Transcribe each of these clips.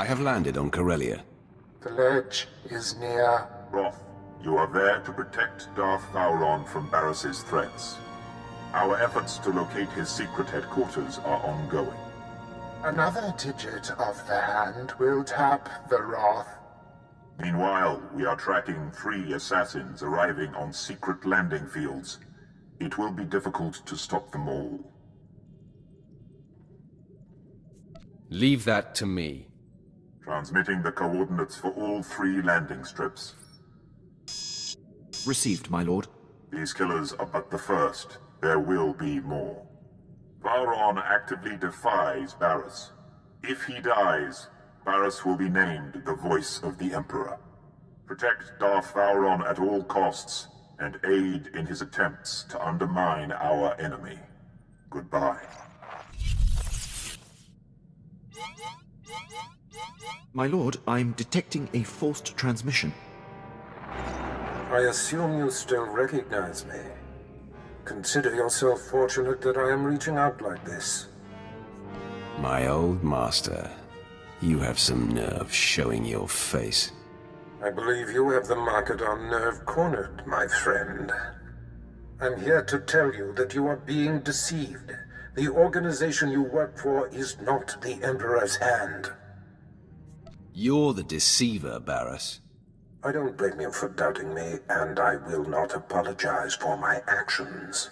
have landed on Corellia. The ledge is near. Roth, you are there to protect Darth Vowron from Baras's threats. Our efforts to locate his secret headquarters are ongoing. Another digit of the hand will tap the Roth. Meanwhile, we are tracking 3 assassins arriving on secret landing fields. It will be difficult to stop them all. Leave that to me. Transmitting the coordinates for all 3 landing strips. Received, my lord. These killers are but the first. There will be more. Vowron actively defies Baras. If he dies, Baras will be named the Voice of the Emperor. Protect Darth Vowron at all costs, and aid in his attempts to undermine our enemy. Goodbye. My lord, I'm detecting a forced transmission. I assume you still recognize me. Consider yourself fortunate that I am reaching out like this. My old master. You have some nerve showing your face. I believe you have the market on nerve cornered, my friend. I'm here to tell you that you are being deceived. The organization you work for is not the Emperor's hand. You're the deceiver, Baras. I don't blame you for doubting me, and I will not apologize for my actions.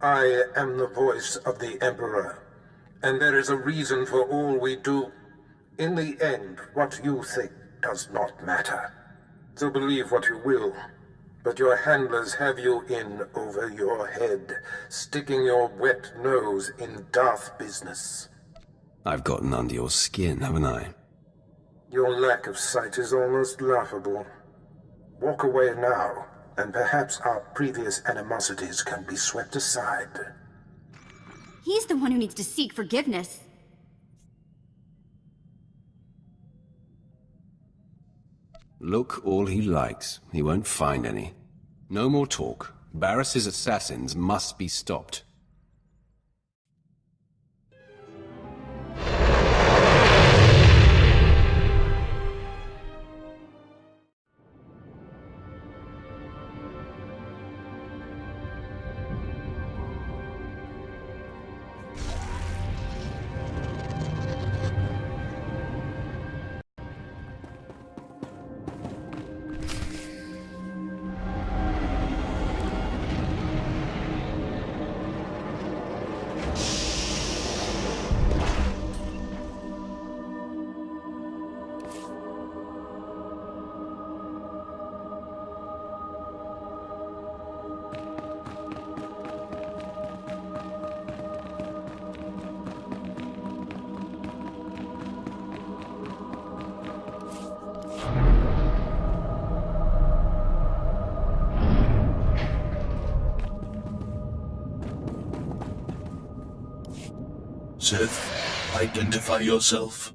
I am the voice of the Emperor, and there is a reason for all we do. In the end, what you think does not matter. So believe what you will, but your handlers have you in over your head, sticking your wet nose in Darth business. I've gotten under your skin, haven't I? Your lack of sight is almost laughable. Walk away now, and perhaps our previous animosities can be swept aside. He's the one who needs to seek forgiveness. Look all he likes. He won't find any. No more talk. Baras's assassins must be stopped. Sith, identify yourself.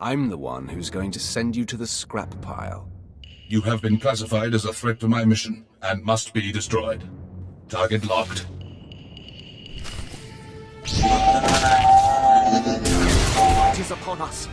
I'm the one who's going to send you to the scrap pile. You have been classified as a threat to my mission, and must be destroyed. Target locked. It is upon us.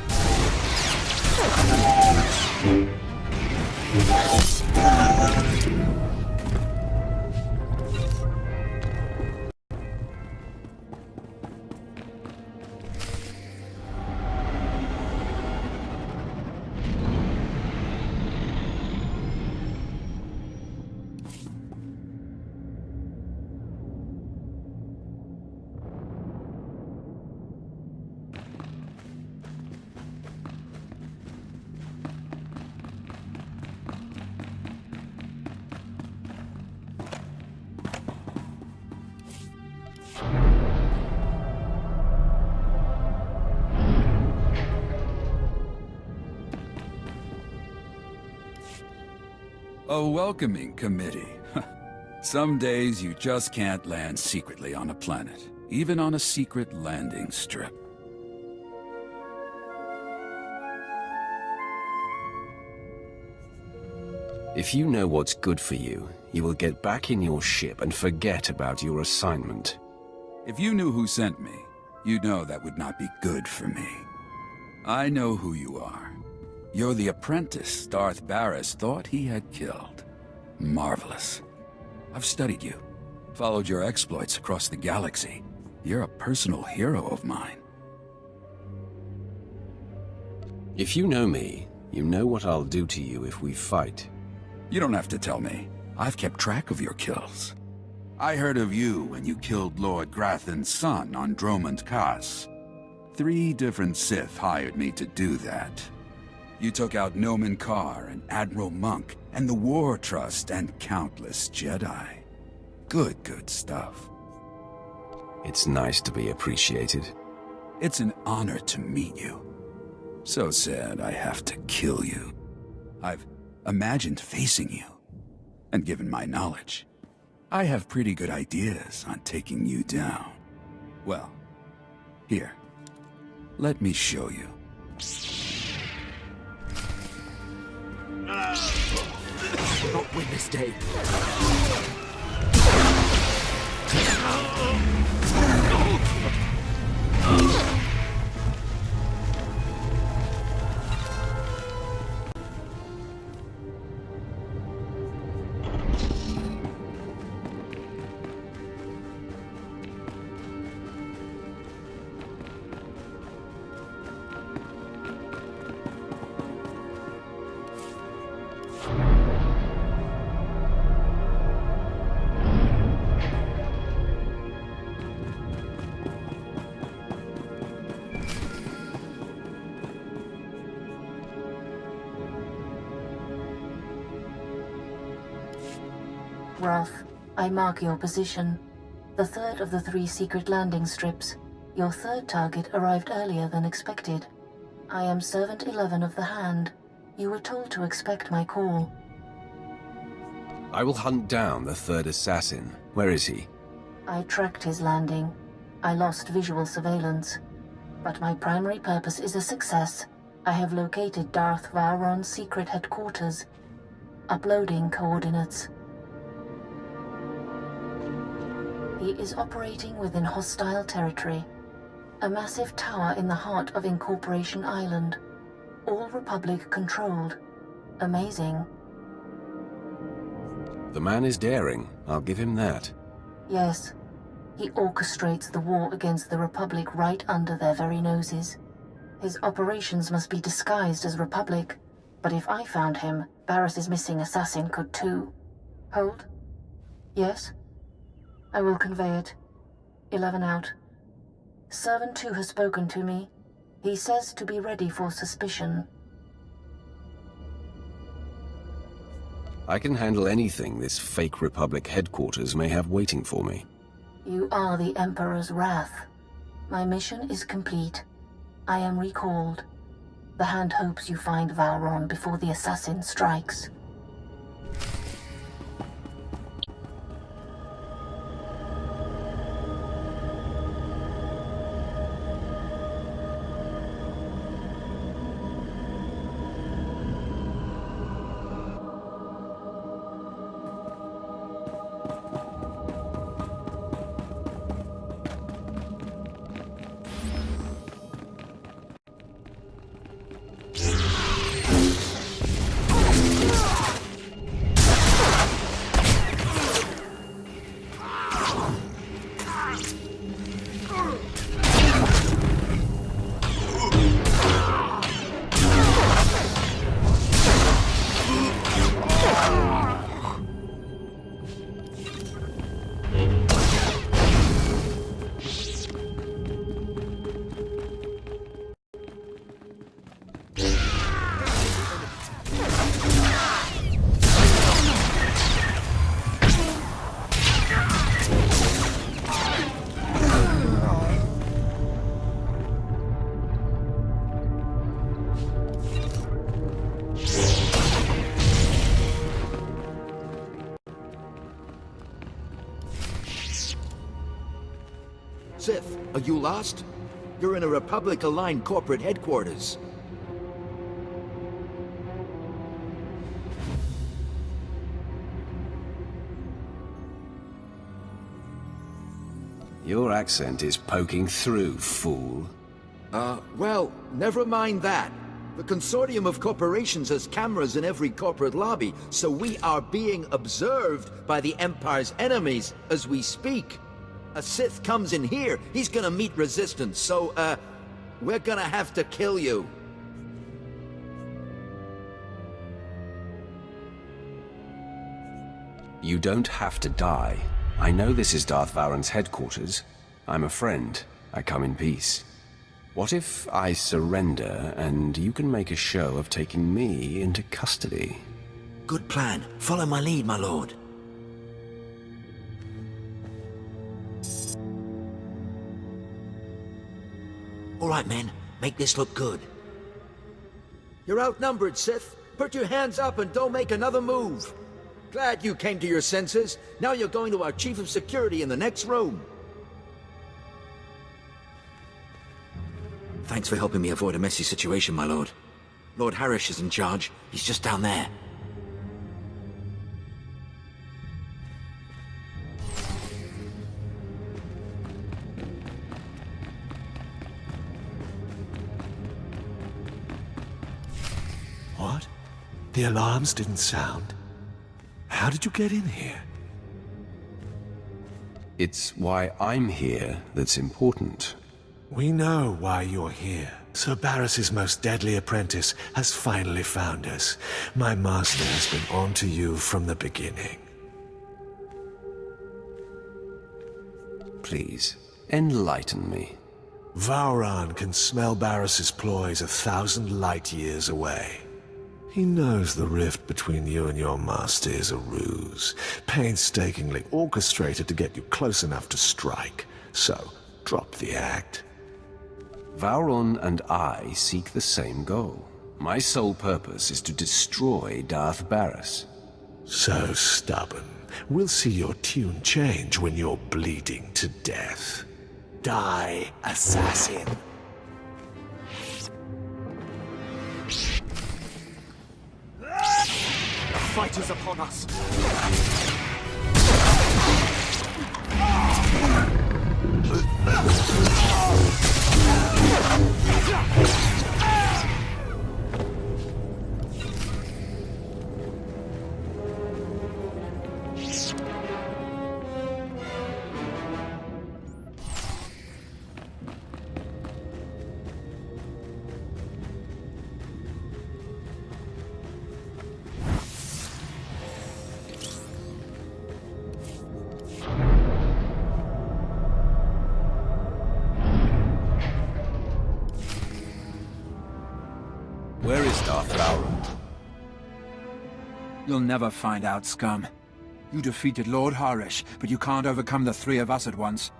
A welcoming committee. Some days you just can't land secretly on a planet, even on a secret landing strip. If you know what's good for you, you will get back in your ship and forget about your assignment. If you knew who sent me, You know that would not be good for me. I know who you are. You're the apprentice Darth Baras thought he had killed. Marvelous. I've studied you, followed your exploits across the galaxy. You're a personal hero of mine. If you know me, you know what I'll do to you if we fight. You don't have to tell me. I've kept track of your kills. I heard of you when you killed Lord Grathan's son on Dromund Kaas. 3 different Sith hired me to do that. You took out Nomen Karr and Admiral Monk, and the War Trust and countless Jedi. Good stuff. It's nice to be appreciated. It's an honor to meet you. So sad I have to kill you. I've imagined facing you, and given my knowledge, I have pretty good ideas on taking you down. Well, here, let me show you. Not win this day. Wrath, I mark your position. The third of the 3 secret landing strips. Your third target arrived earlier than expected. I am Servant 11 of the Hand. You were told to expect my call. I will hunt down the 3rd assassin. Where is he? I tracked his landing. I lost visual surveillance. But my primary purpose is a success. I have located Darth Vowron's secret headquarters. Uploading coordinates. He is operating within hostile territory. A massive tower in the heart of Incorporation Island. All Republic controlled. Amazing. The man is daring. I'll give him that. Yes. He orchestrates the war against the Republic right under their very noses. His operations must be disguised as Republic. But if I found him, Baras's missing assassin could too. Hold. Yes? I will convey it. 11 out. Servant 2 has spoken to me. He says to be ready for suspicion. I can handle anything this fake Republic headquarters may have waiting for me. You are the Emperor's wrath. My mission is complete. I am recalled. The Hand hopes you find Vowron before the assassin strikes. Sith, are you lost? You're in a Republic-aligned corporate headquarters. Your accent is poking through, fool. Well, never mind that. The consortium of corporations has cameras in every corporate lobby, so we are being observed by the Empire's enemies as we speak. A Sith comes in here, he's gonna meet resistance, so, we're gonna have to kill you. You don't have to die. I know this is Darth Vowron's headquarters. I'm a friend. I come in peace. What if I surrender, and you can make a show of taking me into custody? Good plan. Follow my lead, my lord. All right, men. Make this look good. You're outnumbered, Sith. Put your hands up and don't make another move. Glad you came to your senses. Now you're going to our Chief of Security in the next room. Thanks for helping me avoid a messy situation, my lord. Lord Harish is in charge. He's just down there. What? The alarms didn't sound. How did you get in here? It's why I'm here that's important. We know why you're here. Sir Baras's most deadly apprentice has finally found us. My master has been on to you from the beginning. Please, enlighten me. Vowron can smell Baras's ploys 1,000 light years away. He knows the rift between you and your master is a ruse, painstakingly orchestrated to get you close enough to strike. So, drop the act. Vowron and I seek the same goal. My sole purpose is to destroy Darth Baras. So stubborn. We'll see your tune change when you're bleeding to death. Die, assassin. The fight is upon us. Where is Darth Vowron? You'll never find out, scum. You defeated Lord Harish, but you can't overcome the three of us at once.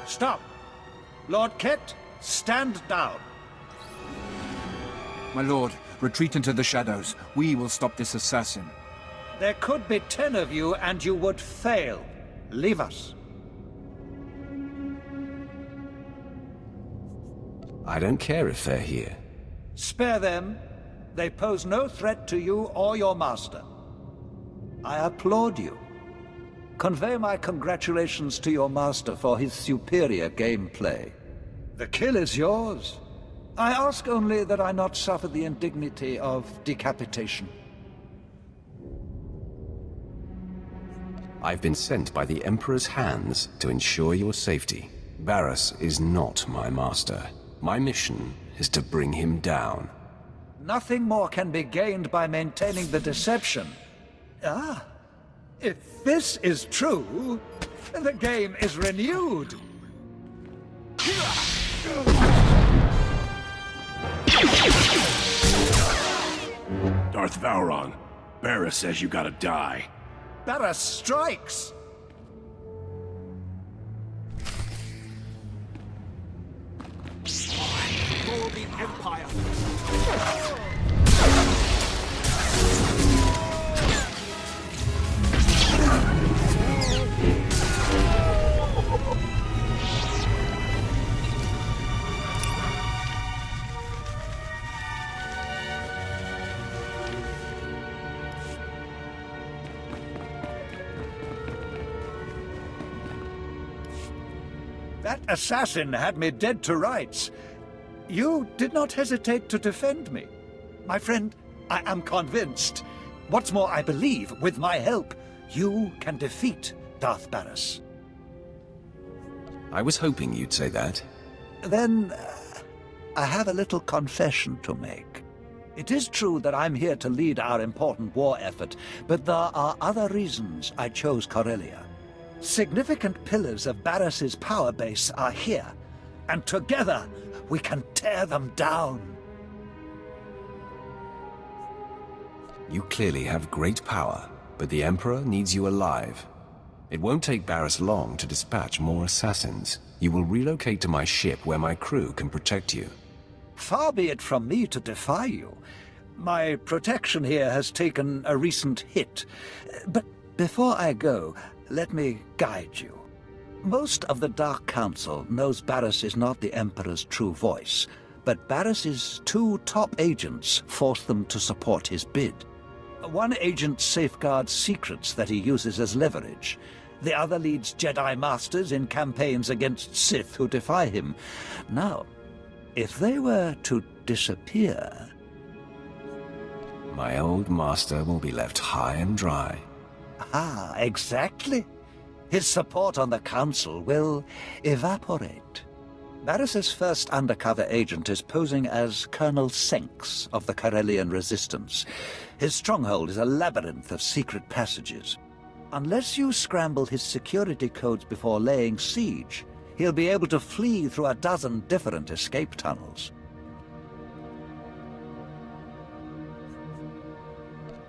Stop! Lord Ket, stand down. My lord, retreat into the shadows. We will stop this assassin. There could be 10 of you, and you would fail. Leave us. I don't care if they're here. Spare them. They pose no threat to you or your master. I applaud you. Convey my congratulations to your master for his superior gameplay. The kill is yours. I ask only that I not suffer the indignity of decapitation. I've been sent by the Emperor's hands to ensure your safety. Baras is not my master. My mission is to bring him down. Nothing more can be gained by maintaining the deception. Ah, if this is true, the game is renewed. Darth Vowron, Baras says you gotta die. Baras strikes! For the Empire! That assassin had me dead to rights. You did not hesitate to defend me. My friend, I am convinced. What's more, I believe, with my help, you can defeat Darth Baras. I was hoping you'd say that. Then, I have a little confession to make. It is true that I'm here to lead our important war effort, but there are other reasons I chose Corellia. Significant pillars of Baras's power base are here, and together we can tear them down. You clearly have great power, but the Emperor needs you alive. It won't take Baras long to dispatch more assassins. You will relocate to my ship where my crew can protect you. Far be it from me to defy you. My protection here has taken a recent hit. But before I go, let me guide you. Most of the Dark Council knows Baras is not the Emperor's true voice, but Baras's 2 top agents force them to support his bid. One agent safeguards secrets that he uses as leverage. The other leads Jedi Masters in campaigns against Sith who defy him. Now, if they were to disappear... My old master will be left high and dry. Ah, exactly. His support on the Council will evaporate. Baras's first undercover agent is posing as Colonel Senks of the Corellian Resistance. His stronghold is a labyrinth of secret passages. Unless you scramble his security codes before laying siege, he'll be able to flee through a dozen different escape tunnels.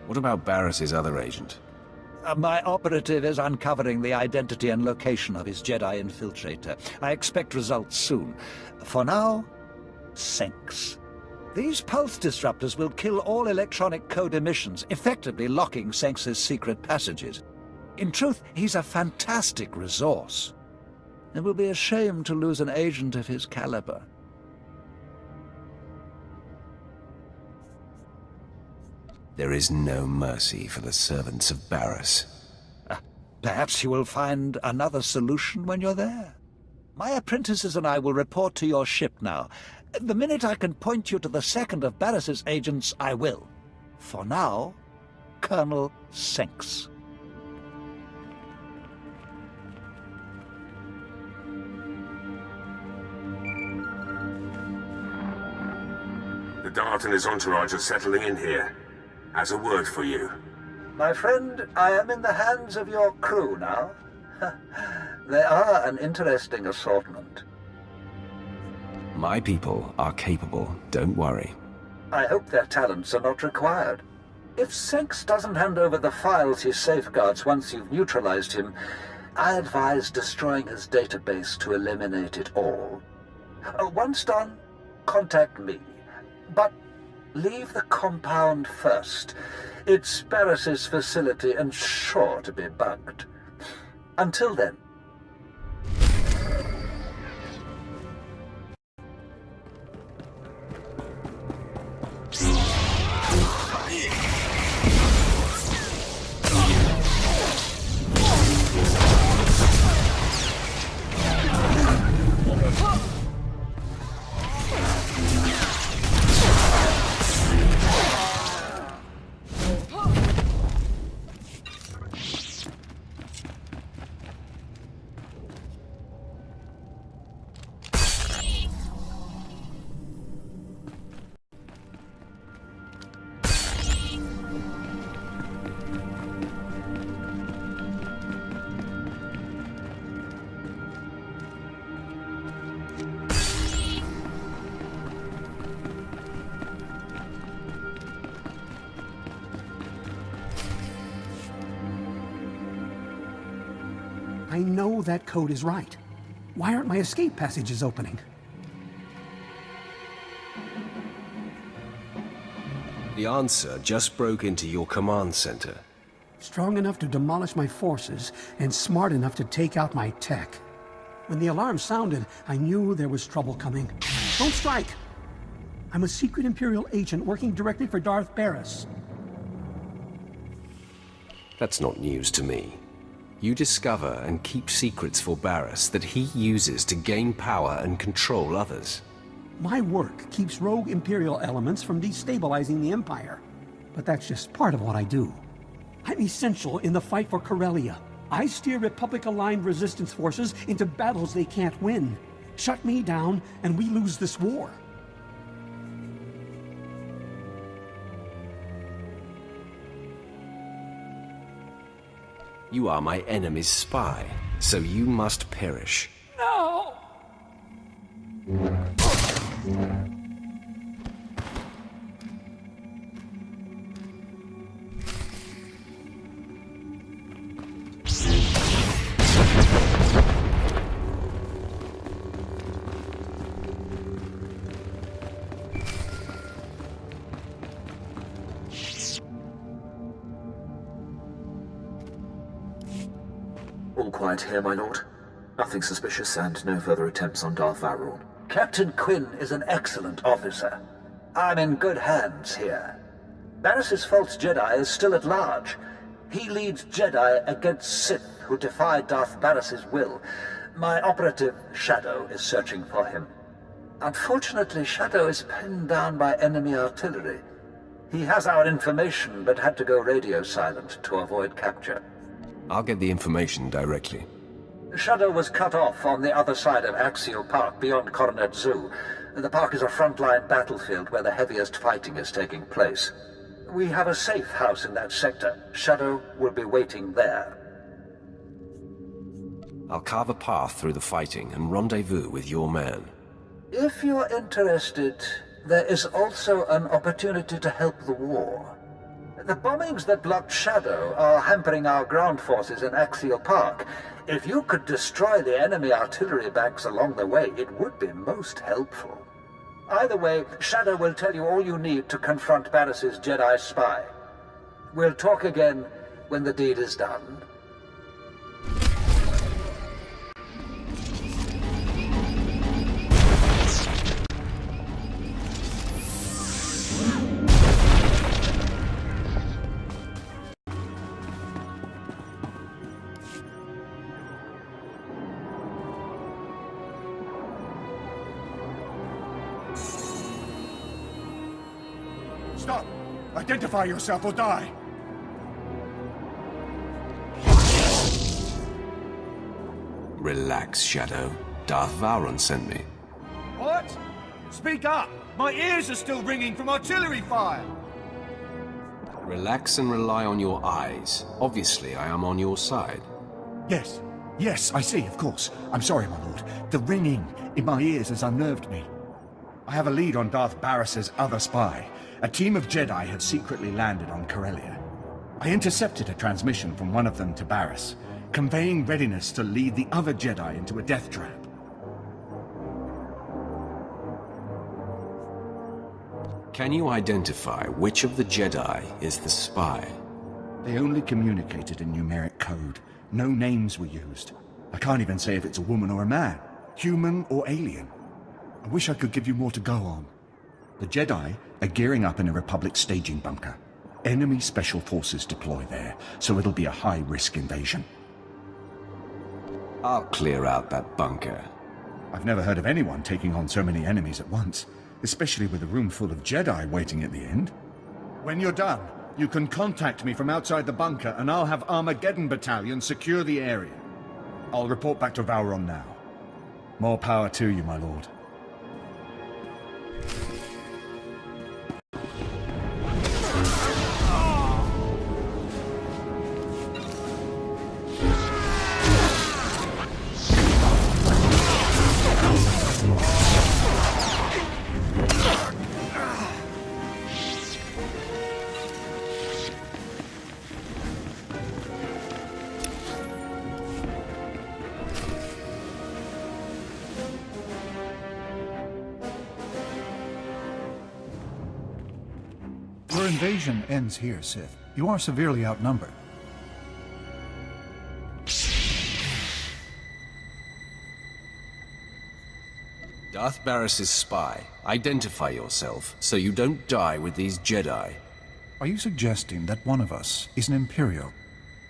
What about Baras's other agent? My operative is uncovering the identity and location of his Jedi infiltrator. I expect results soon. For now, Senks. These pulse disruptors will kill all electronic code emissions, effectively locking Senks's secret passages. In truth, he's a fantastic resource. It will be a shame to lose an agent of his caliber. There is no mercy for the servants of Baras. Perhaps you will find another solution when you're there. My apprentices and I will report to your ship now. The minute I can point you to the second of Baras's agents, I will. For now, Colonel Senks. The Dart and his entourage are settling in here. Has a word for you. My friend, I am in the hands of your crew now. They are an interesting assortment. My people are capable, don't worry. I hope their talents are not required. If Senks doesn't hand over the files he safeguards once you've neutralized him, I advise destroying his database to eliminate it all. Once done, contact me. But leave the compound first. It's Baras's facility and sure to be bugged. Until then. I know that code is right. Why aren't my escape passages opening? The answer just broke into your command center. Strong enough to demolish my forces and smart enough to take out my tech. When the alarm sounded, I knew there was trouble coming. Don't strike! I'm a secret Imperial agent working directly for Darth Baras. That's not news to me. You discover and keep secrets for Baras that he uses to gain power and control others. My work keeps rogue Imperial elements from destabilizing the Empire. But that's just part of what I do. I'm essential in the fight for Corellia. I steer Republic-aligned resistance forces into battles they can't win. Shut me down, and we lose this war. You are my enemy's spy, so you must perish. No! All quiet here, my lord. Nothing suspicious and no further attempts on Darth Vowron. Captain Quinn is an excellent officer. I'm in good hands here. Baras's false Jedi is still at large. He leads Jedi against Sith who defy Darth Baras's will. My operative, Shadow, is searching for him. Unfortunately, Shadow is pinned down by enemy artillery. He has our information, but had to go radio silent to avoid capture. I'll get the information directly. Shadow was cut off on the other side of Axial Park, beyond Coronet Zoo. The park is a frontline battlefield where the heaviest fighting is taking place. We have a safe house in that sector. Shadow will be waiting there. I'll carve a path through the fighting and rendezvous with your man. If you're interested, there is also an opportunity to help the war. The bombings that blocked Shadow are hampering our ground forces in Axial Park. If you could destroy the enemy artillery banks along the way, it would be most helpful. Either way, Shadow will tell you all you need to confront Baras's Jedi spy. We'll talk again when the deed is done. Stop! Identify yourself or die! Relax, Shadow. Darth Vowron sent me. What? Speak up! My ears are still ringing from artillery fire! Relax and rely on your eyes. Obviously, I am on your side. Yes. Yes, I see, of course. I'm sorry, my lord. The ringing in my ears has unnerved me. I have a lead on Darth Baras's other spy. A team of Jedi had secretly landed on Corellia. I intercepted a transmission from one of them to Baras, conveying readiness to lead the other Jedi into a death trap. Can you identify which of the Jedi is the spy? They only communicated in numeric code. No names were used. I can't even say if it's a woman or a man, human or alien. I wish I could give you more to go on. The Jedi are gearing up in a Republic staging bunker. Enemy special forces deploy there, so it'll be a high-risk invasion. I'll clear out that bunker. I've never heard of anyone taking on so many enemies at once, especially with a room full of Jedi waiting at the end. When you're done, you can contact me from outside the bunker, and I'll have Armageddon Battalion secure the area. I'll report back to Vowron now. More power to you, my lord. Your invasion ends here, Sith. You are severely outnumbered. Darth Baras' spy. Identify yourself, so you don't die with these Jedi. Are you suggesting that one of us is an Imperial?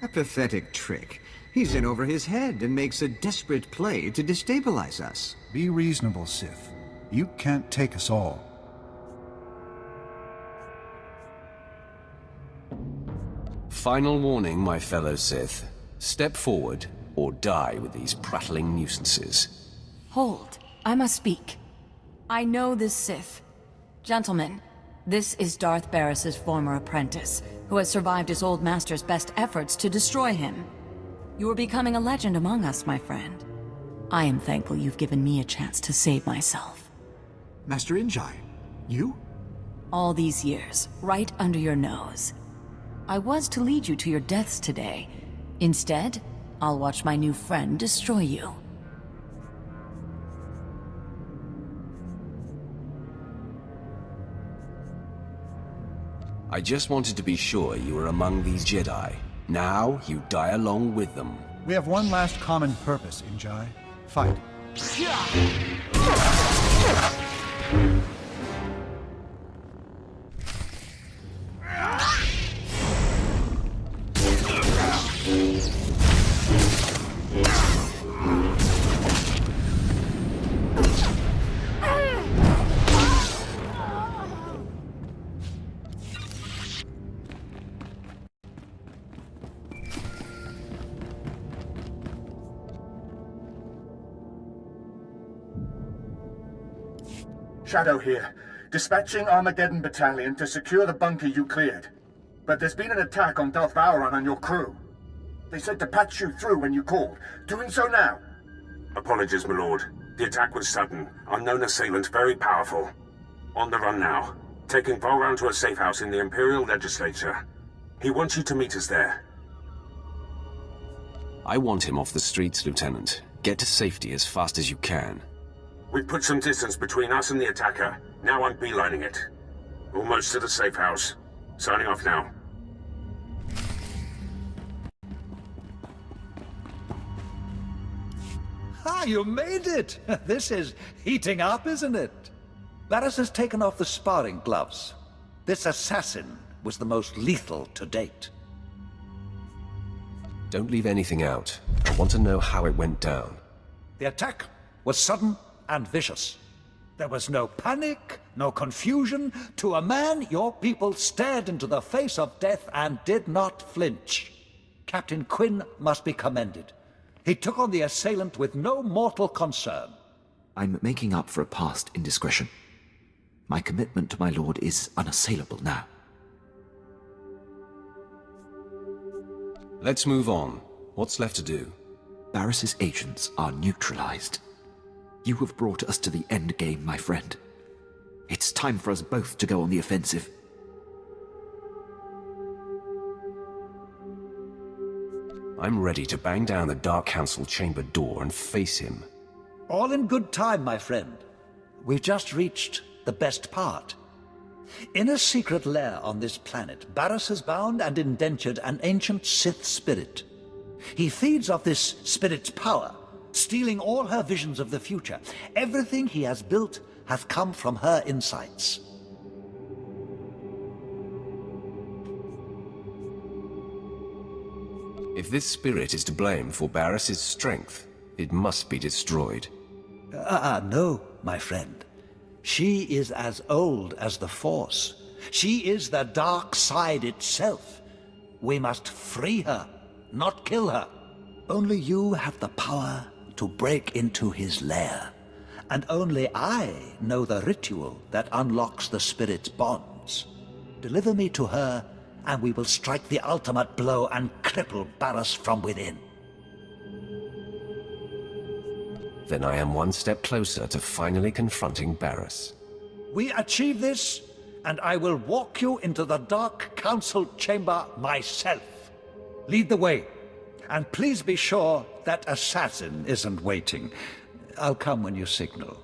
A pathetic trick. He's in over his head and makes a desperate play to destabilize us. Be reasonable, Sith. You can't take us all. Final warning, my fellow Sith. Step forward, or die with these prattling nuisances. Hold. I must speak. I know this Sith. Gentlemen, this is Darth Baras' former apprentice, who has survived his old master's best efforts to destroy him. You are becoming a legend among us, my friend. I am thankful you've given me a chance to save myself. Master Injai, you? All these years, right under your nose. I was to lead you to your deaths today. Instead, I'll watch my new friend destroy you. I just wanted to be sure you were among these Jedi. Now, you die along with them. We have one last common purpose, Injai. Fight. Shadow here, dispatching Armageddon Battalion to secure the bunker you cleared. But there's been an attack on Darth Vowron and your crew. They said to patch you through when you called. Doing so now. Apologies, my lord. The attack was sudden. Unknown assailant, very powerful. On the run now. Taking Vowron to a safe house in the Imperial Legislature. He wants you to meet us there. I want him off the streets, Lieutenant. Get to safety as fast as you can. We've put some distance between us and the attacker. Now I'm beelining it. Almost to the safe house. Signing off now. Ah, you made it! This is heating up, isn't it? Baras has taken off the sparring gloves. This assassin was the most lethal to date. Don't leave anything out. I want to know how it went down. The attack was sudden and vicious. There was no panic, no confusion. To a man, your people stared into the face of death and did not flinch. Captain Quinn must be commended. He took on the assailant with no mortal concern. I'm making up for a past indiscretion. My commitment to my lord is unassailable now. Let's move on. What's left to do? Barris's agents are neutralized. You have brought us to the end game, my friend. It's time for us both to go on the offensive. I'm ready to bang down the Dark Council chamber door and face him. All in good time, my friend. We've just reached the best part. In a secret lair on this planet, Baras has bound and indentured an ancient Sith spirit. He feeds off this spirit's power, stealing all her visions of the future. Everything he has built has come from her insights. If this spirit is to blame for Barris's strength, it must be destroyed. No, my friend. She is as old as the Force. She is the dark side itself. We must free her, not kill her. Only you have the power to break into his lair. And only I know the ritual that unlocks the spirit's bonds. Deliver me to her, and we will strike the ultimate blow and cripple Baras from within. Then I am one step closer to finally confronting Baras. We achieve this, and I will walk you into the Dark Council chamber myself. Lead the way, and please be sure that assassin isn't waiting. I'll come when you signal.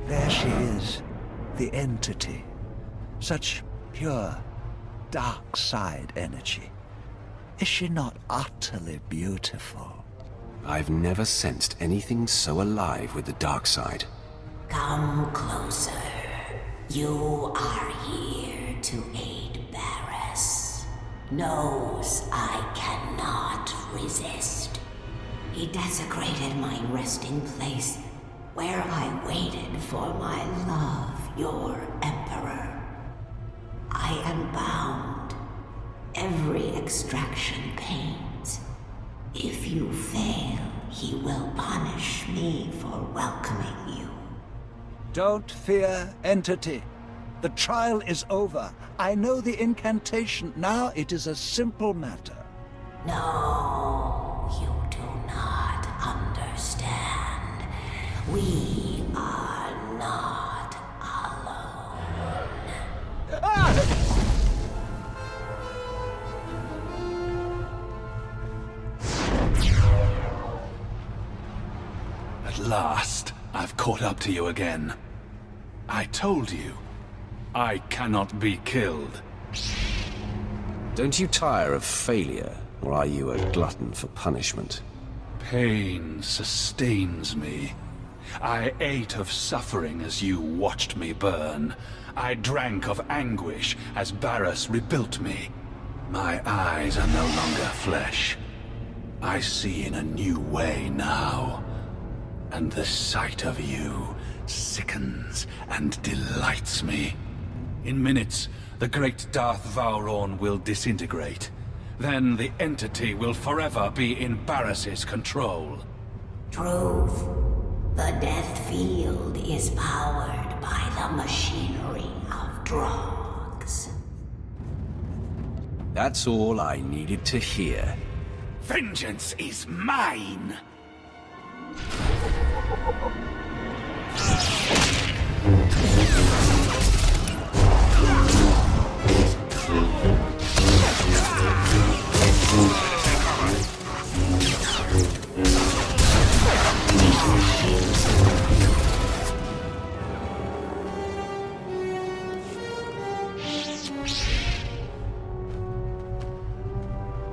There she is, the entity. Such pure, dark side energy. Is she not utterly beautiful? I've never sensed anything so alive with the dark side. Come closer. You are here to aid Baras. Knows I cannot resist. He desecrated my resting place, where I waited for my love, your Emperor. I am bound. Every extraction pains. If you fail, he will punish me for welcoming you. Don't fear, entity. The trial is over. I know the incantation. Now it is a simple matter. No, you do not understand. We are not alone. At last, I've caught up to you again. I told you, I cannot be killed. Don't you tire of failure, or are you a glutton for punishment? Pain sustains me. I ate of suffering as you watched me burn. I drank of anguish as Baras rebuilt me. My eyes are no longer flesh. I see in a new way now. And the sight of you sickens and delights me. In minutes, the great Darth Vowron will disintegrate. Then the entity will forever be in Baras's control. Truth. The death field is powered by the machinery of drugs. That's all I needed to hear. Vengeance is mine!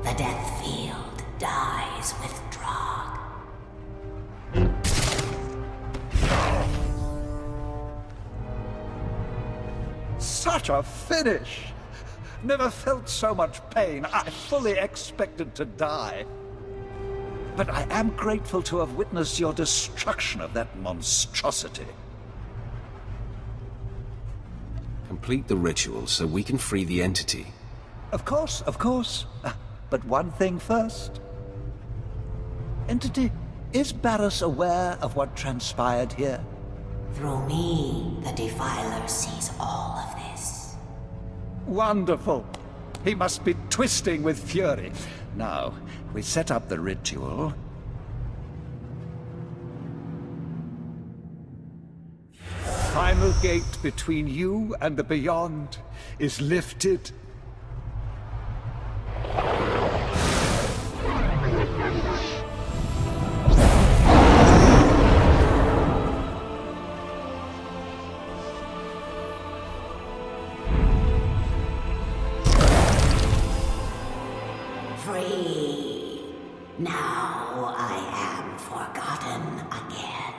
The death field dies with Drog. Such a finish! Never felt so much pain. I fully expected to die. But I am grateful to have witnessed your destruction of that monstrosity. Complete the ritual so we can free the entity. Of course, of course. But one thing first. Entity, is Baras aware of what transpired here? Through me, the Defiler sees all of this. Wonderful. He must be twisting with fury. Now, we set up the ritual. Final gate between you and the beyond is lifted. Free. Now I am forgotten again.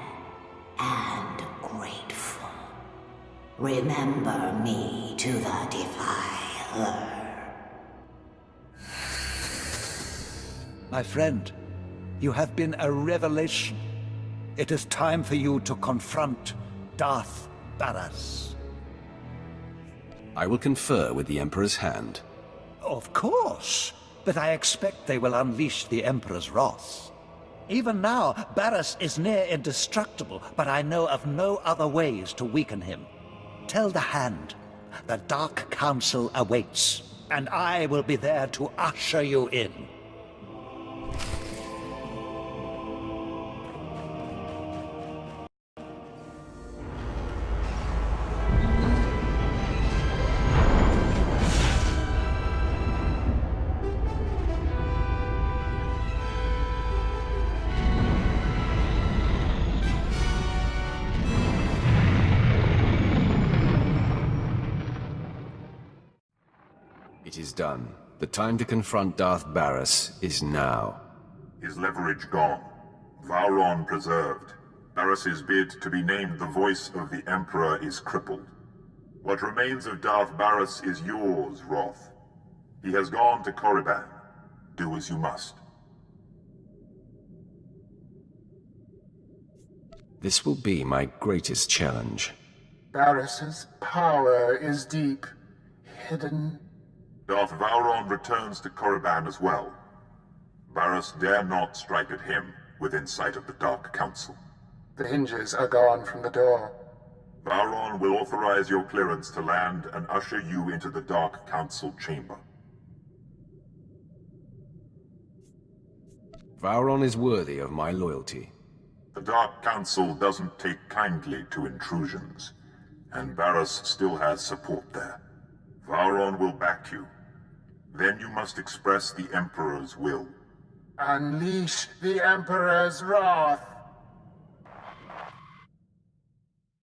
And grateful. Remember me to the Defiler. My friend, you have been a revelation. It is time for you to confront Darth Baras. I will confer with the Emperor's hand. Of course, but I expect they will unleash the Emperor's wrath. Even now, Baras is near indestructible, but I know of no other ways to weaken him. Tell the Hand, the Dark Council awaits, and I will be there to usher you in. It is done. The time to confront Darth Baras is now. His leverage gone. Vowron preserved. Baras's bid to be named the voice of the Emperor is crippled. What remains of Darth Baras is yours, Roth. He has gone to Korriban. Do as you must. This will be my greatest challenge. Baras's power is deep, hidden. Darth Vowron returns to Korriban as well. Baras dare not strike at him within sight of the Dark Council. The hinges are gone from the door. Vowron will authorize your clearance to land and usher you into the Dark Council chamber. Vowron is worthy of my loyalty. The Dark Council doesn't take kindly to intrusions, and Baras still has support there. Vowron will back you. Then you must express the Emperor's will. Unleash the Emperor's wrath!